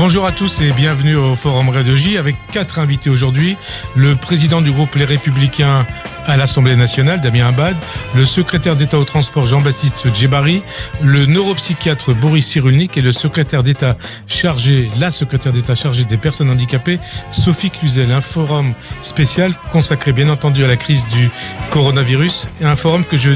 Bonjour à tous et bienvenue au Forum Radio J avec 4 invités aujourd'hui. Le président du groupe Les Républicains à l'Assemblée nationale, Damien Abad, le secrétaire d'État au transport Jean-Baptiste Djebari, le neuropsychiatre Boris Cyrulnik et la secrétaire d'État chargée des personnes handicapées, Sophie Cluzel. Un forum spécial consacré bien entendu à la crise du coronavirus et un forum que je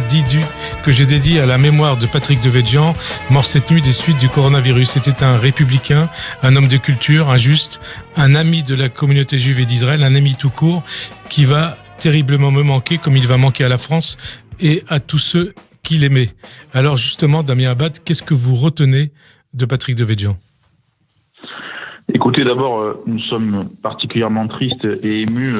dédie à la mémoire de Patrick Devedjian, mort cette nuit des suites du coronavirus. C'était un républicain, un homme de culture, un juste, un ami de la communauté juive et d'Israël, un ami tout court qui va terriblement me manquer, comme il va manquer à la France et à tous ceux qui l'aimaient. Alors justement, Damien Abad, qu'est-ce que vous retenez de Patrick Devedjian ? Écoutez, d'abord, nous sommes particulièrement tristes et émus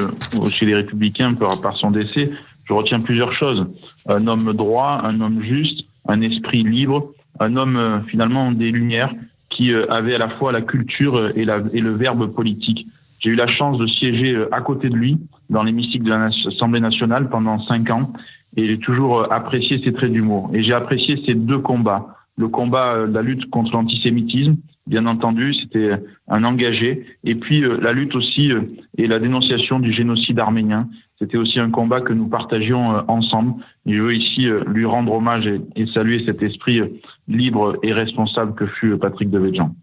chez les Républicains par son décès. Je retiens plusieurs choses. Un homme droit, un homme juste, un esprit libre, un homme finalement des Lumières qui avait à la fois la culture et le verbe politique. J'ai eu la chance de siéger à côté de lui dans l'hémicycle de l'Assemblée nationale pendant 5 ans et j'ai toujours apprécié ses traits d'humour. Et j'ai apprécié ces 2 combats. Le combat de la lutte contre l'antisémitisme, bien entendu, c'était un engagé. Et puis la lutte aussi et la dénonciation du génocide arménien. C'était aussi un combat que nous partagions ensemble. Et je veux ici lui rendre hommage et saluer cet esprit libre et responsable que fut Patrick Devedjian.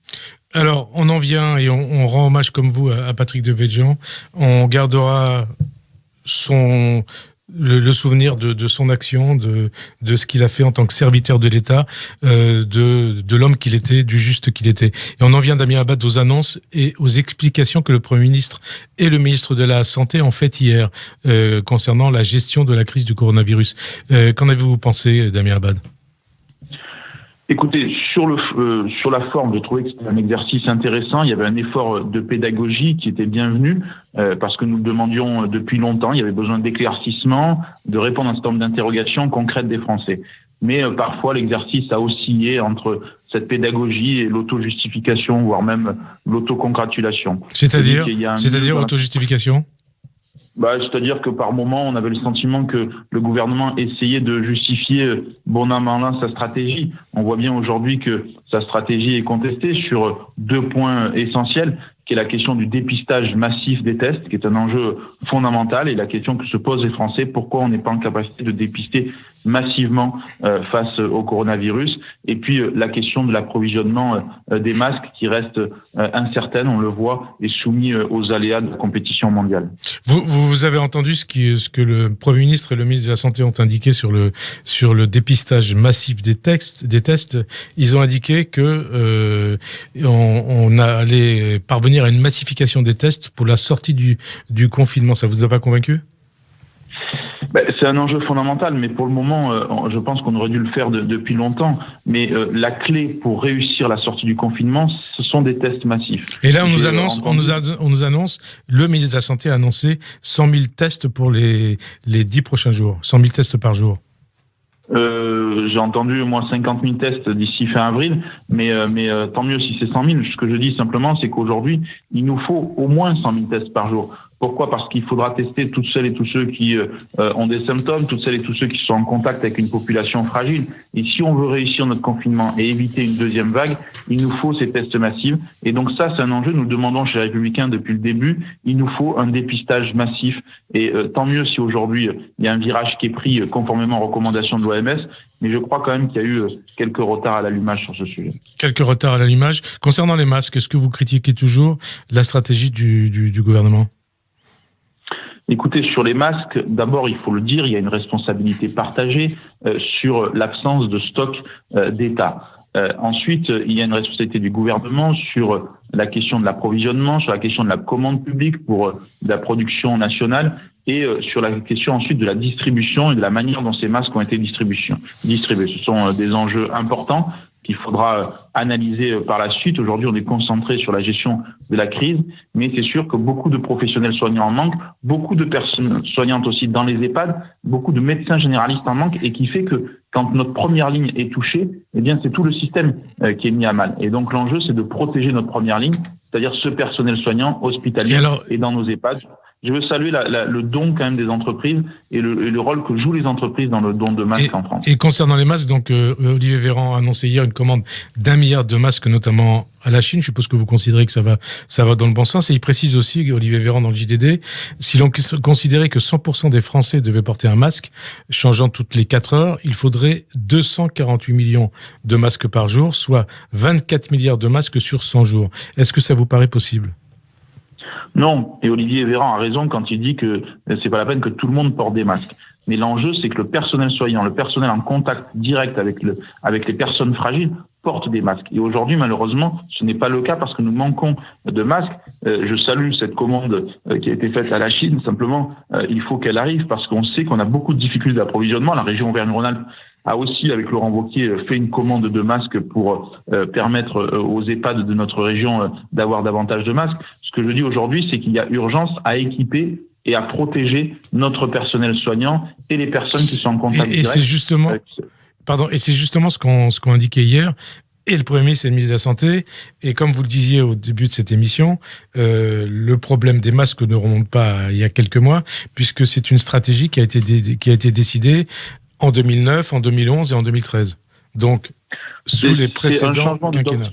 Alors, on en vient et on rend hommage comme vous à Patrick Devedjian. On gardera le souvenir de son action, de ce qu'il a fait en tant que serviteur de l'État, de l'homme qu'il était, du juste qu'il était. Et on en vient, Damien Abad, aux annonces et aux explications que le Premier ministre et le ministre de la Santé ont faites hier concernant la gestion de la crise du coronavirus. Qu'en avez-vous pensé, Damien Abad ? Écoutez, sur la forme, je trouvais que c'était un exercice intéressant. Il y avait un effort de pédagogie qui était bienvenu parce que nous le demandions depuis longtemps. Il y avait besoin d'éclaircissement, de répondre à un certain nombre d'interrogations concrètes des Français. Mais parfois, l'exercice a oscillé entre cette pédagogie et l'auto-justification, voire même l'auto-congratulation. C'est-à-dire auto-justification ? C'est-à-dire que par moment, on avait le sentiment que le gouvernement essayait de justifier bon an, mal an sa stratégie. On voit bien aujourd'hui que sa stratégie est contestée sur 2 points essentiels, qui est la question du dépistage massif des tests, qui est un enjeu fondamental, et la question que se posent les Français, pourquoi on n'est pas en capacité de dépister massivement face au coronavirus, et puis la question de l'approvisionnement des masques qui reste incertaine, on le voit, et soumis aux aléas de la compétition mondiale. Vous avez entendu ce que le Premier ministre et le ministre de la Santé ont indiqué sur le dépistage massif des tests. Ils ont indiqué que on allait parvenir à une massification des tests pour la sortie du confinement. Ça vous a pas convaincu ? C'est un enjeu fondamental, mais pour le moment, je pense qu'on aurait dû le faire depuis longtemps. Mais la clé pour réussir la sortie du confinement, ce sont des tests massifs. Et là, on nous annonce, le ministre de la Santé a annoncé 100 000 tests pour les 10 prochains jours. 100 000 tests par jour. J'ai entendu, moi, 50 000 tests d'ici fin avril, mais tant mieux si c'est 100 000. Ce que je dis simplement, c'est qu'aujourd'hui, il nous faut au moins 100 000 tests par jour. Pourquoi ? Parce qu'il faudra tester toutes celles et tous ceux qui ont des symptômes, toutes celles et tous ceux qui sont en contact avec une population fragile. Et si on veut réussir notre confinement et éviter une deuxième vague, il nous faut ces tests massifs. Et donc ça, c'est un enjeu. Nous le demandons chez les Républicains depuis le début. Il nous faut un dépistage massif. Et tant mieux si aujourd'hui, il y a un virage qui est pris conformément aux recommandations de l'OMS. Mais je crois quand même qu'il y a eu quelques retards à l'allumage sur ce sujet. Quelques retards à l'allumage. Concernant les masques, est-ce que vous critiquez toujours la stratégie du gouvernement ? Écoutez, sur les masques, d'abord, il faut le dire, il y a une responsabilité partagée sur l'absence de stock d'État. Ensuite, il y a une responsabilité du gouvernement sur la question de l'approvisionnement, sur la question de la commande publique pour la production nationale et sur la question ensuite de la distribution et de la manière dont ces masques ont été distribués. Ce sont des enjeux importants qu'il faudra analyser par la suite. Aujourd'hui, on est concentré sur la gestion de la crise, mais c'est sûr que beaucoup de professionnels soignants en manquent, beaucoup de personnes soignantes aussi dans les EHPAD, beaucoup de médecins généralistes en manquent, et qui fait que quand notre première ligne est touchée, eh bien, c'est tout le système qui est mis à mal. Et donc, l'enjeu, c'est de protéger notre première ligne, c'est-à-dire ce personnel soignant hospitalier et dans nos EHPAD. Je veux saluer le don quand même des entreprises et le rôle que jouent les entreprises dans le don de masques en France. Et concernant les masques, donc Olivier Véran a annoncé hier une commande d'1 milliard de masques, notamment à la Chine. Je suppose que vous considérez que ça va dans le bon sens. Et il précise aussi, Olivier Véran dans le JDD, si l'on considérait que 100% des Français devaient porter un masque, changeant toutes les 4 heures, il faudrait 248 millions de masques par jour, soit 24 milliards de masques sur 100 jours. Est-ce que ça vous paraît possible ? Non, et Olivier Véran a raison quand il dit que c'est pas la peine que tout le monde porte des masques. Mais l'enjeu, c'est que le personnel soignant, le personnel en contact direct avec les personnes fragiles, porte des masques. Et aujourd'hui, malheureusement, ce n'est pas le cas parce que nous manquons de masques. Je salue cette commande qui a été faite à la Chine. Simplement, il faut qu'elle arrive parce qu'on sait qu'on a beaucoup de difficultés d'approvisionnement. La région Auvergne-Rhône-Alpes a aussi, avec Laurent Wauquiez, fait une commande de masques pour permettre aux EHPAD de notre région d'avoir davantage de masques. Ce que je dis aujourd'hui, c'est qu'il y a urgence à équiper et à protéger notre personnel soignant et les personnes qui sont en contact direct. C'est justement ce qu'on indiquait hier. Et le Premier ministre et le ministre de la Santé. Et comme vous le disiez au début de cette émission, le problème des masques ne remonte pas il y a quelques mois, puisque c'est une stratégie qui a été décidée en 2009, en 2011 et en 2013. Donc, sous les précédents quinquennats.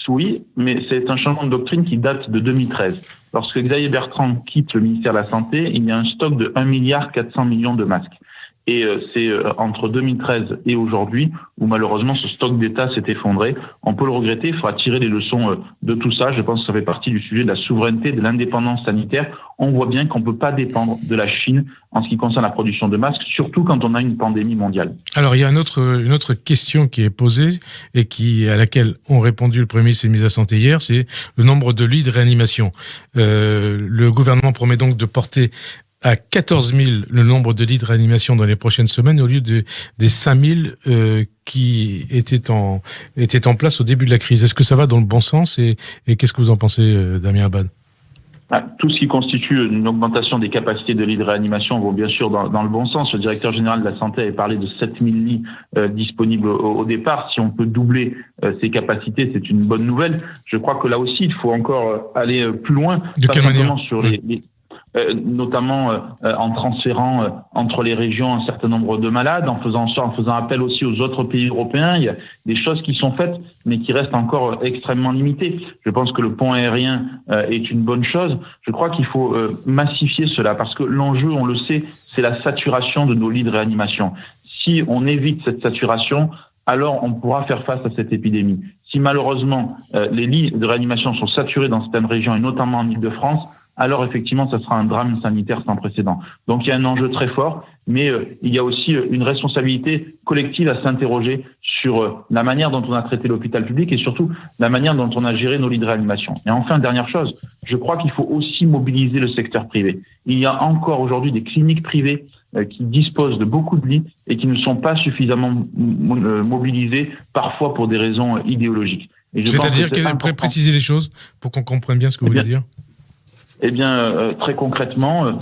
Oui, mais c'est un changement de doctrine qui date de 2013. Lorsque Xavier Bertrand quitte le ministère de la Santé, il y a un stock de 1,4 milliard de masques. Et c'est entre 2013 et aujourd'hui où malheureusement ce stock d'État s'est effondré. On peut le regretter, il faudra tirer les leçons de tout ça. Je pense que ça fait partie du sujet de la souveraineté, de l'indépendance sanitaire. On voit bien qu'on ne peut pas dépendre de la Chine en ce qui concerne la production de masques, surtout quand on a une pandémie mondiale. Alors il y a une autre question qui est posée et à laquelle ont répondu le Premier ministre et le ministre de la Santé hier, c'est le nombre de lits de réanimation. Le gouvernement promet donc de porter à 14 000 le nombre de lits de réanimation dans les prochaines semaines au lieu des 5 000 qui étaient en place au début de la crise. Est-ce que ça va dans le bon sens et qu'est-ce que vous en pensez, Damien Abad ? Tout ce qui constitue une augmentation des capacités de lits de réanimation vont bien sûr dans le bon sens. Le directeur général de la Santé avait parlé de 7 000 lits disponibles au départ. Si on peut doubler ces capacités, c'est une bonne nouvelle. Je crois que là aussi, il faut encore aller plus loin. De quelle manière ? Sur notamment en transférant entre les régions un certain nombre de malades, en faisant appel aussi aux autres pays européens. Il y a des choses qui sont faites, mais qui restent encore extrêmement limitées. Je pense que le pont aérien est une bonne chose. Je crois qu'il faut massifier cela, parce que l'enjeu, on le sait, c'est la saturation de nos lits de réanimation. Si on évite cette saturation, alors on pourra faire face à cette épidémie. Si malheureusement les lits de réanimation sont saturés dans certaines régions, et notamment en Île-de-France, alors effectivement, ça sera un drame sanitaire sans précédent. Donc il y a un enjeu très fort, mais il y a aussi une responsabilité collective à s'interroger sur la manière dont on a traité l'hôpital public et surtout la manière dont on a géré nos lits de réanimation. Et enfin, dernière chose, je crois qu'il faut aussi mobiliser le secteur privé. Il y a encore aujourd'hui des cliniques privées qui disposent de beaucoup de lits et qui ne sont pas suffisamment mobilisées, parfois pour des raisons idéologiques. C'est-à-dire préciser les choses pour qu'on comprenne bien ce que vous voulez dire. Eh bien, très concrètement,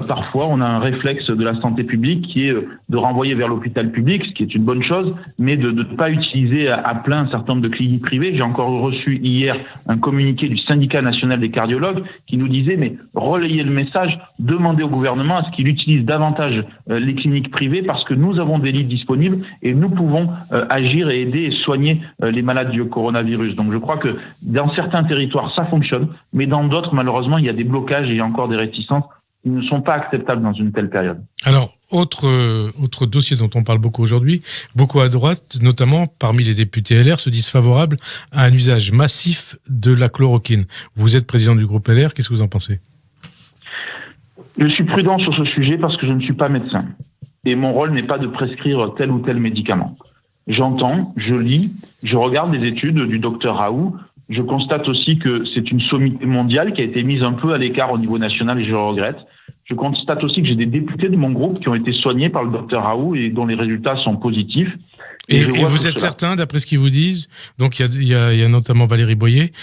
parfois, on a un réflexe de la santé publique qui est de renvoyer vers l'hôpital public, ce qui est une bonne chose, mais de ne pas utiliser à plein un certain nombre de cliniques privées. J'ai encore reçu hier un communiqué du syndicat national des cardiologues qui nous disait, mais relayez le message, demandez au gouvernement à ce qu'il utilise davantage les cliniques privées parce que nous avons des lits disponibles et nous pouvons agir et aider et soigner les malades du coronavirus. Donc, je crois que dans certains territoires, ça fonctionne, mais dans d'autres, malheureusement, il y a des blocages et il y a encore des réticences qui ne sont pas acceptables dans une telle période. Alors, autre dossier dont on parle beaucoup aujourd'hui, beaucoup à droite, notamment parmi les députés LR, se disent favorables à un usage massif de la chloroquine. Vous êtes président du groupe LR, qu'est-ce que vous en pensez ? Je suis prudent sur ce sujet parce que je ne suis pas médecin. Et mon rôle n'est pas de prescrire tel ou tel médicament. J'entends, je lis, je regarde des études du docteur Raoult. Je constate aussi que c'est une sommité mondiale qui a été mise un peu à l'écart au niveau national et je le regrette. Je constate aussi que j'ai des députés de mon groupe qui ont été soignés par le docteur Raoult et dont les résultats sont positifs. Et vous êtes certain, d'après ce qu'ils vous disent, donc il y a notamment Valérie Boyer,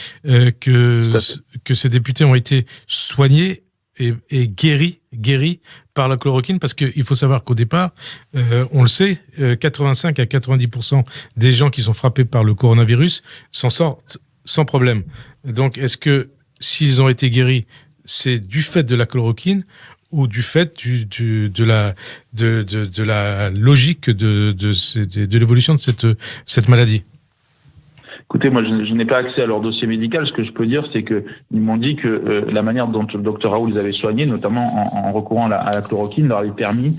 que ces députés ont été soignés et guéris par la chloroquine, parce qu'il faut savoir qu'au départ, on le sait, 85 à 90% des gens qui sont frappés par le coronavirus s'en sortent sans problème. Donc, est-ce que s'ils ont été guéris c'est du fait de la chloroquine ou du fait de la logique de l'évolution de cette maladie? Écoutez, moi, je n'ai pas accès à leur dossier médical. Ce que je peux dire, c'est que ils m'ont dit que la manière dont le docteur Raoult les avait soignés, notamment en recourant à la chloroquine, leur avait permis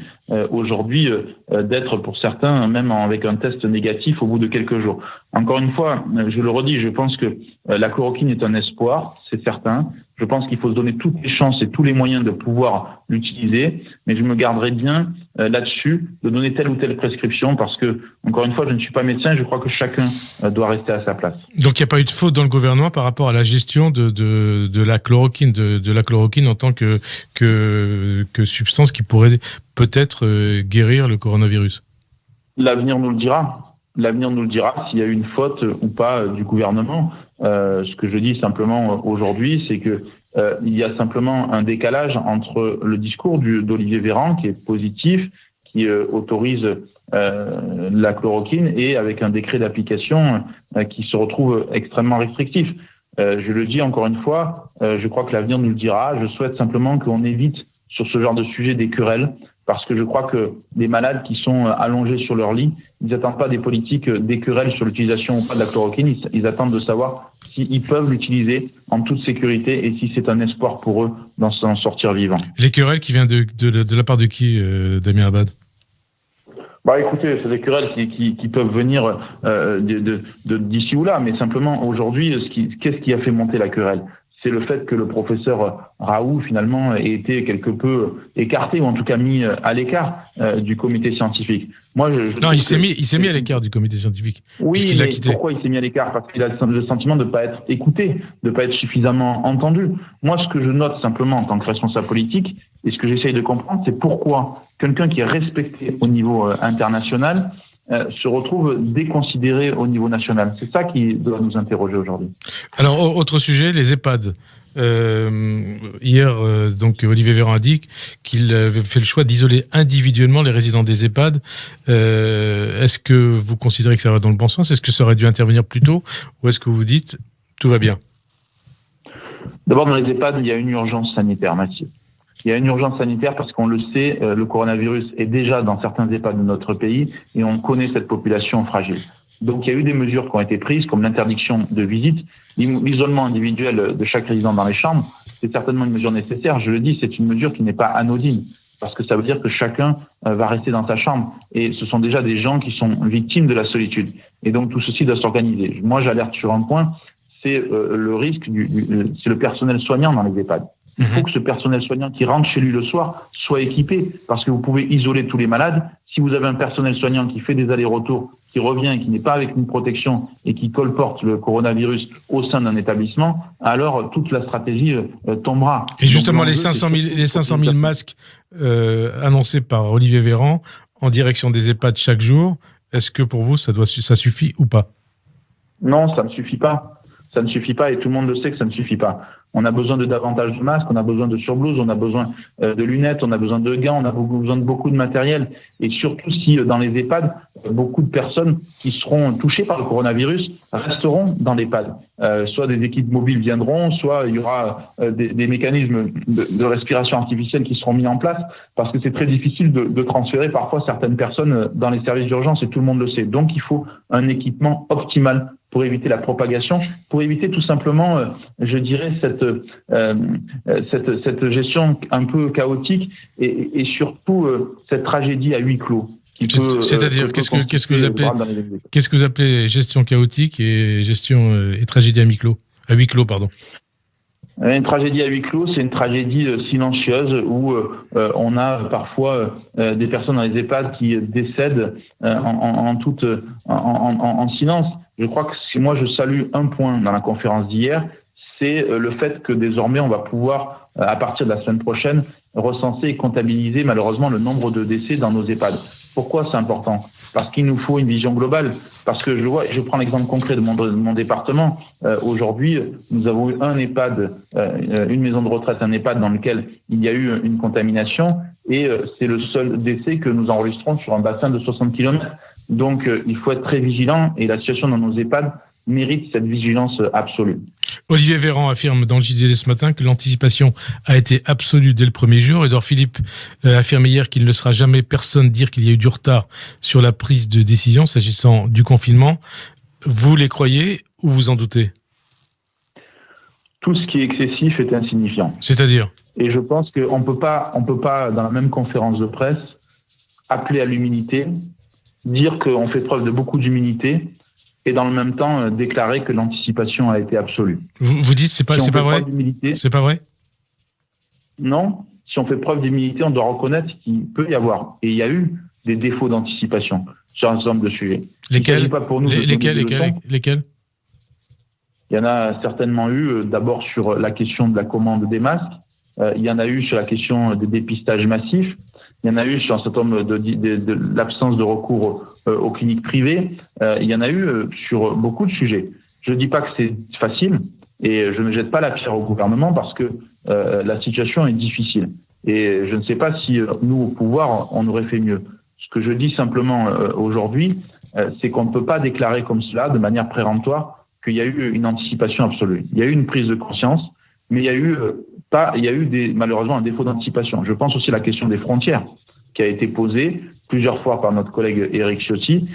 aujourd'hui d'être, pour certains, même avec un test négatif au bout de quelques jours. Encore une fois, je le redis, je pense que la chloroquine est un espoir, c'est certain. Je pense qu'il faut se donner toutes les chances et tous les moyens de pouvoir l'utiliser, mais je me garderai bien là-dessus de donner telle ou telle prescription parce que, encore une fois, je ne suis pas médecin et je crois que chacun doit rester à sa place. Donc il n'y a pas eu de faute dans le gouvernement par rapport à la gestion de la chloroquine, de la chloroquine en tant que substance qui pourrait peut-être guérir le coronavirus? L'avenir nous le dira. L'avenir nous le dira s'il y a eu une faute ou pas du gouvernement. Ce que je dis simplement aujourd'hui, c'est que il y a simplement un décalage entre le discours d'Olivier Véran, qui est positif, qui autorise la chloroquine, et avec un décret d'application qui se retrouve extrêmement restrictif. Je le dis encore une fois, je crois que l'avenir nous le dira. Je souhaite simplement qu'on évite sur ce genre de sujet des querelles, parce que je crois que les malades qui sont allongés sur leur lit, ils n'attendent pas des politiques des querelles sur l'utilisation ou pas de la chloroquine, ils attendent de savoir s'ils peuvent l'utiliser en toute sécurité et si c'est un espoir pour eux d'en sortir vivant. Les querelles qui viennent de la part de qui, Damien Abad? Écoutez, c'est des querelles qui peuvent venir d'ici ou là, mais simplement aujourd'hui, qu'est-ce qui a fait monter la querelle? C'est le fait que le professeur Raoult, finalement, ait été quelque peu écarté, ou en tout cas mis à l'écart du comité scientifique. Moi, il s'est mis à l'écart du comité scientifique. Oui, mais pourquoi il s'est mis à l'écart? Parce qu'il a le sentiment de ne pas être écouté, de ne pas être suffisamment entendu. Moi, ce que je note simplement en tant que responsable politique, et ce que j'essaye de comprendre, c'est pourquoi quelqu'un qui est respecté au niveau international se retrouve déconsidéré au niveau national. C'est ça qui doit nous interroger aujourd'hui. Alors, autre sujet, les EHPAD. Hier, donc Olivier Véran a dit qu'il avait fait le choix d'isoler individuellement les résidents des EHPAD. Est-ce que vous considérez que ça va dans le bon sens? Est-ce que ça aurait dû intervenir plus tôt? Ou est-ce que vous dites tout va bien? D'abord, dans les EHPAD, il y a une urgence sanitaire massive. Il y a une urgence sanitaire parce qu'on le sait, le coronavirus est déjà dans certains EHPAD de notre pays et on connaît cette population fragile. Donc il y a eu des mesures qui ont été prises, comme l'interdiction de visite, l'isolement individuel de chaque résident dans les chambres. C'est certainement une mesure nécessaire. Je le dis, c'est une mesure qui n'est pas anodine parce que ça veut dire que chacun va rester dans sa chambre. Et ce sont déjà des gens qui sont victimes de la solitude. Et donc tout ceci doit s'organiser. Moi, j'alerte sur un point, c'est le risque, c'est le personnel soignant dans les EHPAD. Il faut que ce personnel soignant qui rentre chez lui le soir soit équipé, parce que vous pouvez isoler tous les malades. Si vous avez un personnel soignant qui fait des allers-retours, qui revient et qui n'est pas avec une protection et qui colporte le coronavirus au sein d'un établissement, alors toute la stratégie tombera. Et justement, les 500 000 masques annoncés par Olivier Véran en direction des EHPAD chaque jour, est-ce que pour vous, ça suffit ou pas? Non, ça ne suffit pas. Ça ne suffit pas et tout le monde le sait que ça ne suffit pas. On a besoin de davantage de masques, on a besoin de surblouses, on a besoin de lunettes, on a besoin de gants, on a besoin de beaucoup de matériel. Et surtout si dans les EHPAD, beaucoup de personnes qui seront touchées par le coronavirus resteront dans l'EHPAD. Soit des équipes mobiles viendront, soit il y aura des mécanismes de respiration artificielle qui seront mis en place, parce que c'est très difficile de transférer parfois certaines personnes dans les services d'urgence et tout le monde le sait. Donc il faut un équipement optimal pour éviter la propagation, pour éviter tout simplement, je dirais, cette gestion un peu chaotique et surtout cette tragédie à huis clos. C'est-à-dire, qu'est-ce que vous appelez gestion chaotique et tragédie à huis clos? Une tragédie à huis clos, c'est une tragédie silencieuse où on a parfois des personnes dans les EHPAD qui décèdent en silence. Je crois que si moi je salue un point dans la conférence d'hier, c'est le fait que désormais on va pouvoir, à partir de la semaine prochaine, recenser et comptabiliser malheureusement le nombre de décès dans nos EHPAD. Pourquoi c'est important? Parce qu'il nous faut une vision globale. Parce que je prends l'exemple concret de mon département. Aujourd'hui, nous avons eu un EHPAD, une maison de retraite, un EHPAD dans lequel il y a eu une contamination et c'est le seul décès que nous enregistrons sur un bassin de 60 km. Donc, il faut être très vigilant et la situation dans nos EHPAD mérite cette vigilance absolue. Olivier Véran affirme dans le JDD ce matin que l'anticipation a été absolue dès le premier jour. Édouard Philippe affirme hier qu'il ne laissera jamais personne dire qu'il y a eu du retard sur la prise de décision s'agissant du confinement. Vous les croyez ou vous en doutez ? Tout ce qui est excessif est insignifiant. C'est-à-dire ? Et je pense qu'on peut pas, dans la même conférence de presse, appeler à l'humilité, dire qu'on fait preuve de beaucoup d'humilité, et dans le même temps déclarer que l'anticipation a été absolue. Vous dites c'est pas vrai ? C'est pas vrai ? Non. Si on fait preuve d'humilité, on doit reconnaître qu'il peut y avoir, et il y a eu des défauts d'anticipation sur un certain nombre de sujets. Lesquels ? Il y en a certainement eu, d'abord sur la question de la commande des masques, il y en a eu sur la question des dépistages massifs, il y en a eu sur un certain nombre de l'absence de recours aux cliniques privées, il y en a eu sur beaucoup de sujets. Je ne dis pas que c'est facile et je ne jette pas la pierre au gouvernement parce que la situation est difficile. Et je ne sais pas si nous, au pouvoir, on aurait fait mieux. Ce que je dis simplement aujourd'hui, c'est qu'on ne peut pas déclarer comme cela, de manière péremptoire, qu'il y a eu une anticipation absolue. Il y a eu une prise de conscience, mais il y a eu malheureusement un défaut d'anticipation. Je pense aussi à la question des frontières, qui a été posée plusieurs fois par notre collègue Éric Ciotti,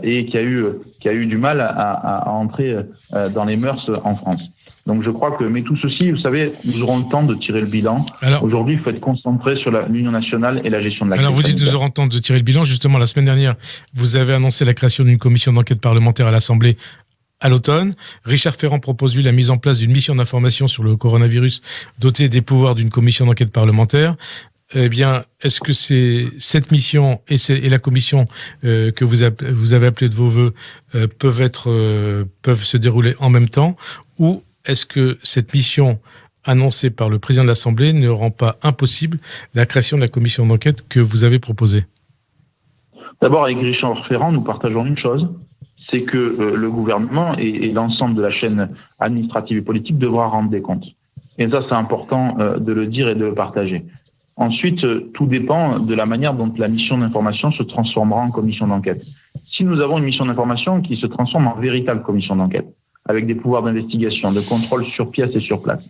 et qui a eu du mal à entrer dans les mœurs en France. Donc je crois que, mais tout ceci, vous savez, nous aurons le temps de tirer le bilan. Aujourd'hui, il faut être concentré sur l'union nationale et la gestion de la crise. Alors vous dites nous aurons le temps de tirer le bilan. Justement, la semaine dernière, vous avez annoncé la création d'une commission d'enquête parlementaire à l'Assemblée à l'automne. Richard Ferrand propose, lui, la mise en place d'une mission d'information sur le coronavirus dotée des pouvoirs d'une commission d'enquête parlementaire. Eh bien, est-ce que cette mission et la commission que vous avez appelée de vos voeux peuvent se dérouler en même temps, ou est-ce que cette mission annoncée par le président de l'Assemblée ne rend pas impossible la création de la commission d'enquête que vous avez proposée ? D'abord, avec Richard Ferrand, nous partageons une chose, c'est que le gouvernement et l'ensemble de la chaîne administrative et politique devra rendre des comptes. Et ça, c'est important de le dire et de le partager. Ensuite, tout dépend de la manière dont la mission d'information se transformera en commission d'enquête. Si nous avons une mission d'information qui se transforme en véritable commission d'enquête, avec des pouvoirs d'investigation, de contrôle sur pièce et sur place,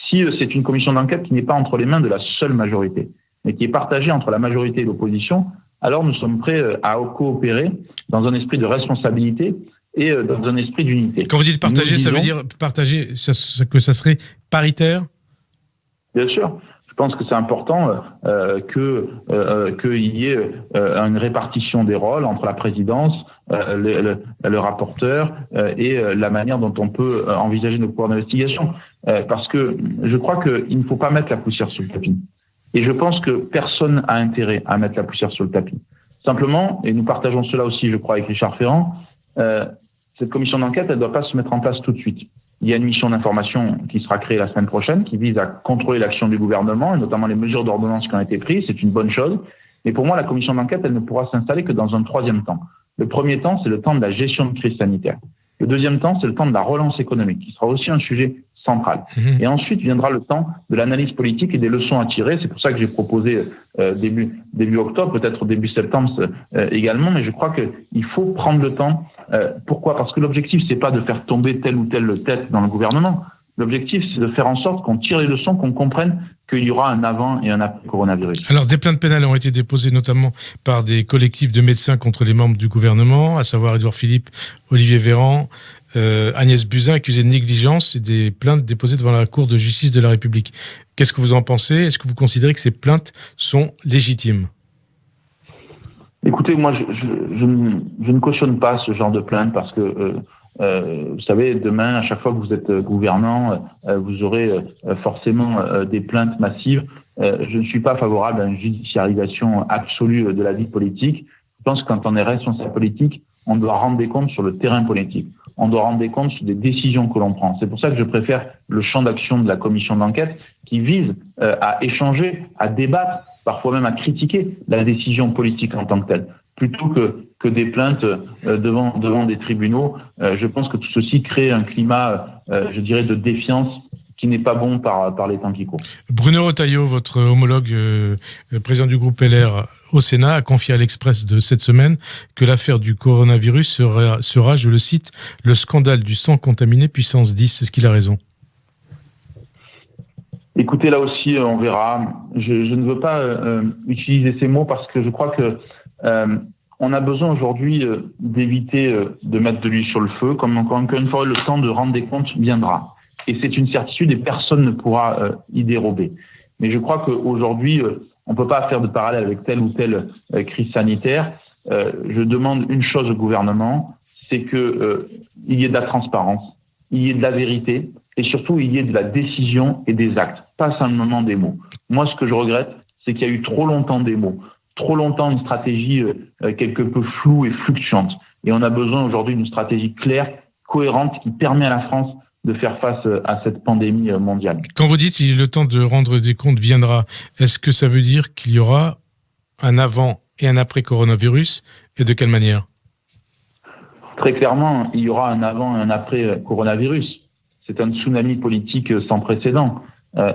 si c'est une commission d'enquête qui n'est pas entre les mains de la seule majorité, mais qui est partagée entre la majorité et l'opposition, alors nous sommes prêts à coopérer dans un esprit de responsabilité et dans un esprit d'unité. Quand vous dites partager, ça veut dire partager que ça serait paritaire ? Bien sûr. Je pense que c'est important qu'il y ait une répartition des rôles entre la présidence, le rapporteur et la manière dont on peut envisager nos pouvoirs d'investigation. Parce que je crois qu'il ne faut pas mettre la poussière sous le tapis. Et je pense que personne n'a intérêt à mettre la poussière sur le tapis. Simplement, et nous partageons cela aussi, je crois, avec Richard Ferrand, cette commission d'enquête, elle ne doit pas se mettre en place tout de suite. Il y a une mission d'information qui sera créée la semaine prochaine, qui vise à contrôler l'action du gouvernement, et notamment les mesures d'ordonnance qui ont été prises. C'est une bonne chose. Mais pour moi, la commission d'enquête, elle ne pourra s'installer que dans un troisième temps. Le premier temps, c'est le temps de la gestion de crise sanitaire. Le deuxième temps, c'est le temps de la relance économique, qui sera aussi un sujet central. Et ensuite viendra le temps de l'analyse politique et des leçons à tirer. C'est pour ça que j'ai proposé début octobre, peut-être début septembre également, mais je crois qu'il faut prendre le temps. Pourquoi ? Parce que l'objectif, c'est pas de faire tomber telle ou telle tête dans le gouvernement. L'objectif, c'est de faire en sorte qu'on tire les leçons, qu'on comprenne qu'il y aura un avant et un après coronavirus. Alors, des plaintes pénales ont été déposées notamment par des collectifs de médecins contre les membres du gouvernement, à savoir Édouard Philippe, Olivier Véran, Agnès Buzyn, accusée de négligence, et des plaintes déposées devant la Cour de justice de la République. Qu'est-ce que vous en pensez ? Est-ce que vous considérez que ces plaintes sont légitimes ? Écoutez, moi, je ne cautionne pas ce genre de plainte parce que, vous savez, demain, à chaque fois que vous êtes gouvernant, vous aurez forcément des plaintes massives. Je ne suis pas favorable à une judiciarisation absolue de la vie politique. Je pense que quand on est responsable politique, on doit rendre des comptes sur le terrain politique. On doit rendre des comptes sur des décisions que l'on prend. C'est pour ça que je préfère le champ d'action de la commission d'enquête qui vise à échanger, à débattre, parfois même à critiquer la décision politique en tant que telle, plutôt que des plaintes devant des tribunaux. Je pense que tout ceci crée un climat, je dirais, de défiance qui n'est pas bon par les temps qui courent. Bruno Retailleau, votre homologue président du groupe LR au Sénat, a confié à l'Express de cette semaine que l'affaire du coronavirus sera, je le cite, le scandale du sang contaminé puissance 10. Est-ce qu'il a raison ? Écoutez, là aussi, on verra. Je ne veux pas utiliser ces mots parce que je crois que on a besoin aujourd'hui d'éviter de mettre de l'huile sur le feu. Comme encore une fois, le temps de rendre des comptes viendra. Et c'est une certitude et personne ne pourra y dérober. Mais je crois qu'aujourd'hui, on ne peut pas faire de parallèle avec telle ou telle crise sanitaire. Je demande une chose au gouvernement, c'est qu'il y ait de la transparence, il y ait de la vérité et surtout il y ait de la décision et des actes, pas simplement des mots. Moi, ce que je regrette, c'est qu'il y a eu trop longtemps des mots, trop longtemps une stratégie quelque peu floue et fluctuante. Et on a besoin aujourd'hui d'une stratégie claire, cohérente, qui permet à la France de faire face à cette pandémie mondiale. Quand vous dites que le temps de rendre des comptes viendra, est-ce que ça veut dire qu'il y aura un avant et un après coronavirus, et de quelle manière? Très clairement, il y aura un avant et un après coronavirus. C'est un tsunami politique sans précédent.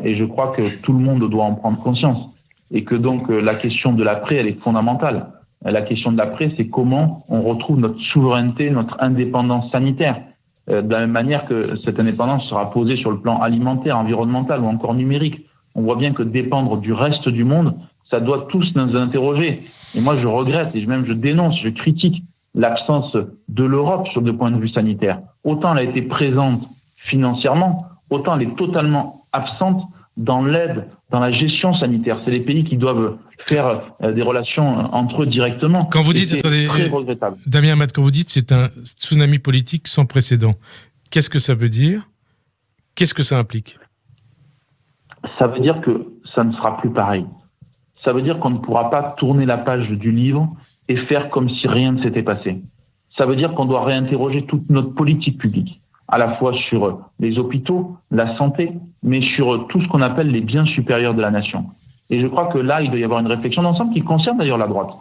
Et je crois que tout le monde doit en prendre conscience. Et que donc la question de l'après, elle est fondamentale. La question de l'après, c'est comment on retrouve notre souveraineté, notre indépendance sanitaire. De la même manière que cette indépendance sera posée sur le plan alimentaire, environnemental ou encore numérique. On voit bien que dépendre du reste du monde, ça doit tous nous interroger. Et moi, je regrette et même je dénonce, je critique l'absence de l'Europe sur le point de vue sanitaire. Autant elle a été présente financièrement, autant elle est totalement absente dans l'aide, dans la gestion sanitaire. C'est les pays qui doivent faire des relations entre eux directement. Quand vous dites, attendez, très regrettable. Damien Abad, quand vous dites c'est un tsunami politique sans précédent, qu'est-ce que ça veut dire? Qu'est-ce que ça implique? Ça veut dire que ça ne sera plus pareil. Ça veut dire qu'on ne pourra pas tourner la page du livre et faire comme si rien ne s'était passé. Ça veut dire qu'on doit réinterroger toute notre politique publique, à la fois sur les hôpitaux, la santé, mais sur tout ce qu'on appelle les biens supérieurs de la nation. Et je crois que là, il doit y avoir une réflexion d'ensemble qui concerne d'ailleurs la droite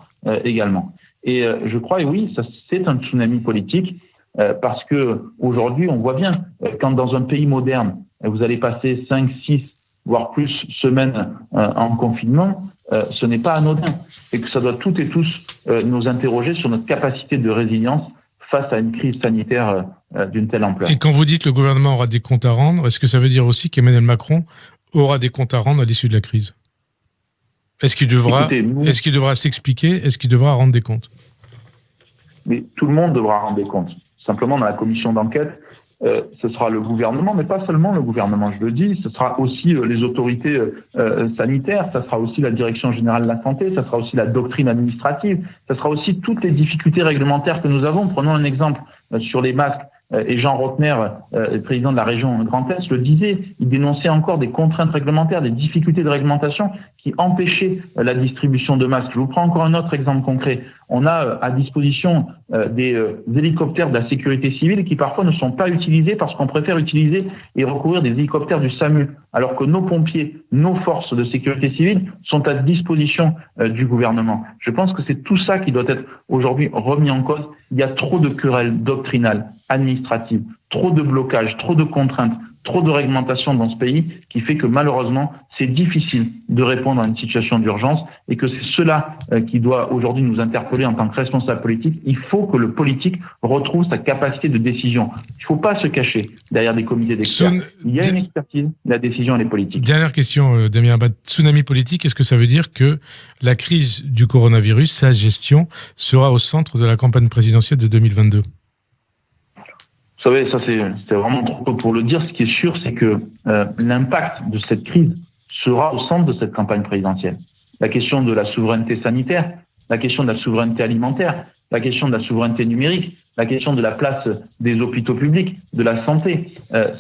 également. Et je crois, et oui, ça, c'est un tsunami politique parce que aujourd'hui, on voit bien, quand dans un pays moderne, vous allez passer 5, 6, voire plus semaines en confinement, ce n'est pas anodin. Et que ça doit toutes et tous nous interroger sur notre capacité de résilience face à une crise sanitaire d'une telle ampleur. Et quand vous dites que le gouvernement aura des comptes à rendre, est-ce que ça veut dire aussi qu'Emmanuel Macron aura des comptes à rendre à l'issue de la crise? Est-ce qu'il devra s'expliquer? Est-ce qu'il devra rendre des comptes? Mais tout le monde devra rendre des comptes. Simplement, dans la commission d'enquête, ce sera le gouvernement, mais pas seulement le gouvernement, je le dis, ce sera aussi les autorités sanitaires, ça sera aussi la Direction générale de la santé, ça sera aussi la doctrine administrative, ça sera aussi toutes les difficultés réglementaires que nous avons. Prenons un exemple sur les masques. Et Jean Rotner, le président de la région Grand Est, le disait, il dénonçait encore des contraintes réglementaires, des difficultés de réglementation qui empêchaient la distribution de masques. Je vous prends encore un autre exemple concret. On a à disposition des hélicoptères de la sécurité civile qui parfois ne sont pas utilisés parce qu'on préfère utiliser et recourir des hélicoptères du SAMU, alors que nos pompiers, nos forces de sécurité civile sont à disposition du gouvernement. Je pense que c'est tout ça qui doit être aujourd'hui remis en cause. Il y a trop de querelles doctrinales, administratives, trop de blocages, trop de contraintes, trop de réglementation dans ce pays qui fait que malheureusement, c'est difficile de répondre à une situation d'urgence et que c'est cela qui doit aujourd'hui nous interpeller en tant que responsable politique. Il faut que le politique retrouve sa capacité de décision. Il ne faut pas se cacher derrière des comités d'experts. Il y a une expertise, la décision, elle est politique. Dernière question, Damien Abad. Tsunami politique, est-ce que ça veut dire que la crise du coronavirus, sa gestion, sera au centre de la campagne présidentielle de 2022 ? Vous savez, ça c'est vraiment trop tôt pour le dire. Ce qui est sûr, c'est que l'impact de cette crise sera au centre de cette campagne présidentielle. La question de la souveraineté sanitaire, la question de la souveraineté alimentaire, la question de la souveraineté numérique, la question de la place des hôpitaux publics, de la santé.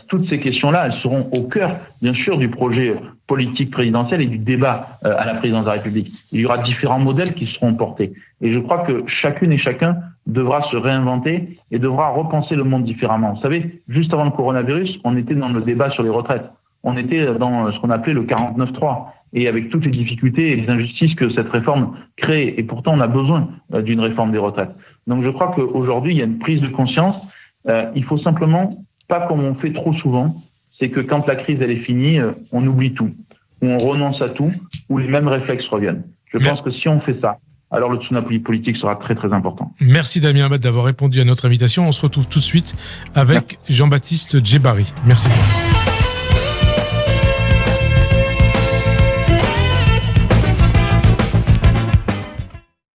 Toutes ces questions-là, elles seront au cœur, bien sûr, du projet politique présidentiel et du débat à la présidence de la République. Il y aura différents modèles qui seront portés. Et je crois que chacune et chacun devra se réinventer et devra repenser le monde différemment. Vous savez, juste avant le coronavirus, on était dans le débat sur les retraites. On était dans ce qu'on appelait le 49.3. Et avec toutes les difficultés et les injustices que cette réforme crée. Et pourtant, on a besoin d'une réforme des retraites. Donc je crois qu'aujourd'hui, il y a une prise de conscience. Il faut simplement, pas comme on fait trop souvent, c'est que quand la crise elle est finie, on oublie tout, ou on renonce à tout, ou les mêmes réflexes reviennent. Je pense que si on fait ça, alors le tsunami politique sera très très important. Merci Damien Abad d'avoir répondu à notre invitation. On se retrouve tout de suite avec Jean-Baptiste Djebari. Merci.